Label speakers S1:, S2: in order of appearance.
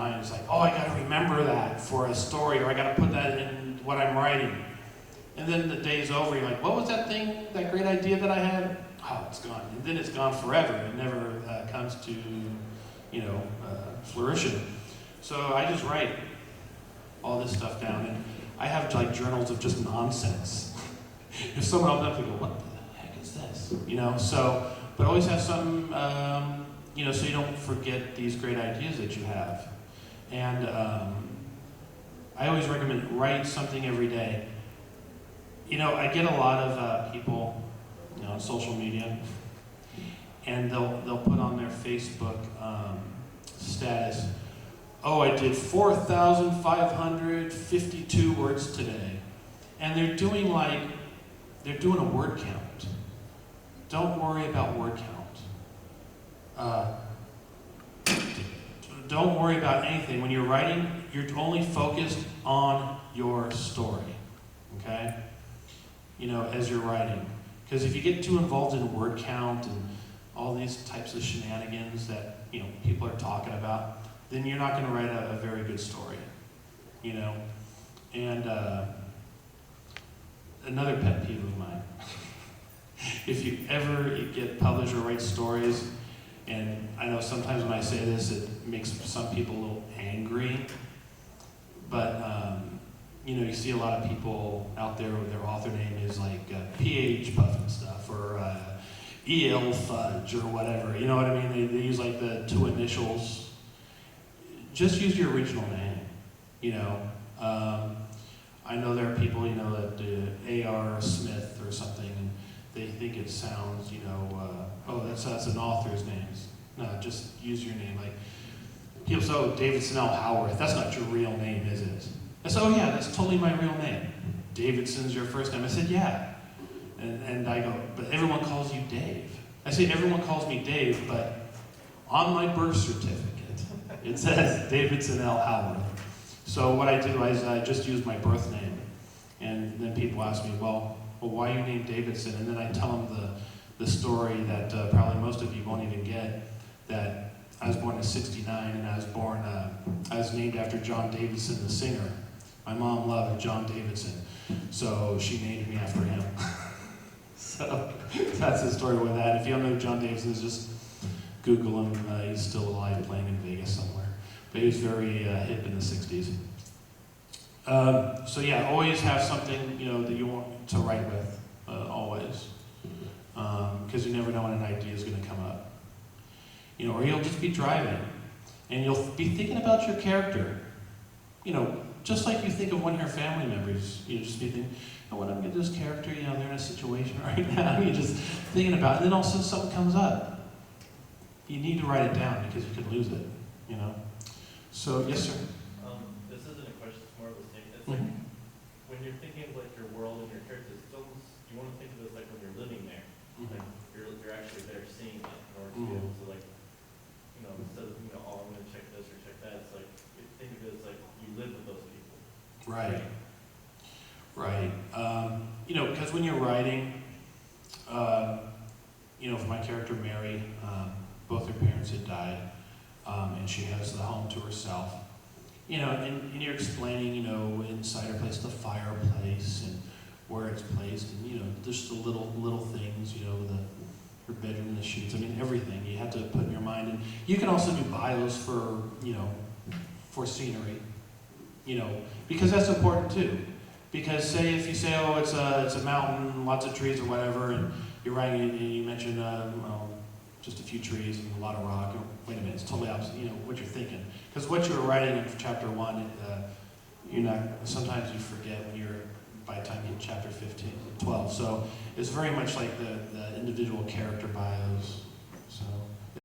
S1: mind. It's like, oh, I got to remember that for a story, or I got to put that in what I'm writing. And then the day's over, you're like, what was that thing, that great idea that I had? Oh, it's gone. And then it's gone forever. It never comes to, flourishing. So I just write all this stuff down. And I have like journals of just nonsense. If someone opens up, they go, what the heck is this? But always have something, so you don't forget these great ideas that you have. And I always recommend write something every day. I get a lot of people, on social media, and they'll put on their Facebook status, oh, I did 4,552 words today. And they're doing a word count. Don't worry about word count. Don't worry about anything. When you're writing, you're only focused on your story, okay? As you're writing. Because if you get too involved in word count and all these types of shenanigans that, people are talking about, then you're not going to write a very good story, And another pet peeve of mine, if you ever get published or write stories, and I know sometimes when I say this, it makes some people a little angry, but you see a lot of people out there where their author name is like PH Puff and stuff, or EL Fudge, or whatever. You know what I mean? They use like the two initials. Just use your original name. I know there are people, that do A.R. Smith or something, and they think it sounds, oh, that's an author's name. No, just use your name. Like, people say, oh, Davidson L. Haworth. That's not your real name, is it? I said, oh yeah, that's totally my real name. Davidson's your first name. I said, yeah. And I go, but everyone calls you Dave. I say, everyone calls me Dave, but on my birth certificate, it says Davidson L. Haworth. So what I do is I just use my birth name. And then people ask me, well, why are you named Davidson? And then I tell them the story that probably most of you won't even get, that I was born in '69, and I was named after John Davidson, the singer. My mom loved John Davidson, so she named me after him. So that's the story with that. If you don't know who John Davidson is, just Google him. He's still alive, playing in Vegas somewhere. But he was very hip in the '60s. So yeah, always have something that you want to write with, always, because you never know when an idea is going to come up. Or you'll just be driving, and you'll be thinking about your character. Just like you think of one of your family members, just be thinking, oh, when I'm getting this character, they're in a situation right now. You're just thinking about it, and then all of a sudden something comes up. You need to write it down because you could lose it. So yes, sir.
S2: This isn't a question; it's more of a statement. It's like when you're thinking of like your world and your characters, you want to think of it like when you're living there, like you're actually there seeing it in order to be able to like, instead of oh, I'm going to check this or check that. It's like think of it as like you live with those people.
S1: Right. Right. Because when you're writing, for my character Mary, both her parents had died, and she has the home to herself. And you're explaining, inside her place, the fireplace and where it's placed, and just the little things, her bedroom, the sheets. I mean, everything you have to put in your mind. And you can also do bios for, for scenery, because that's important too. Because say if you say, oh, it's a mountain, lots of trees or whatever, and you're writing and you mention just a few trees and a lot of rock. Wait a minute, it's totally opposite. What you're thinking. Because what you were writing in chapter 1, you're not. Sometimes you forget by the time you hit chapter 12. So it's very much like the individual character bios. So.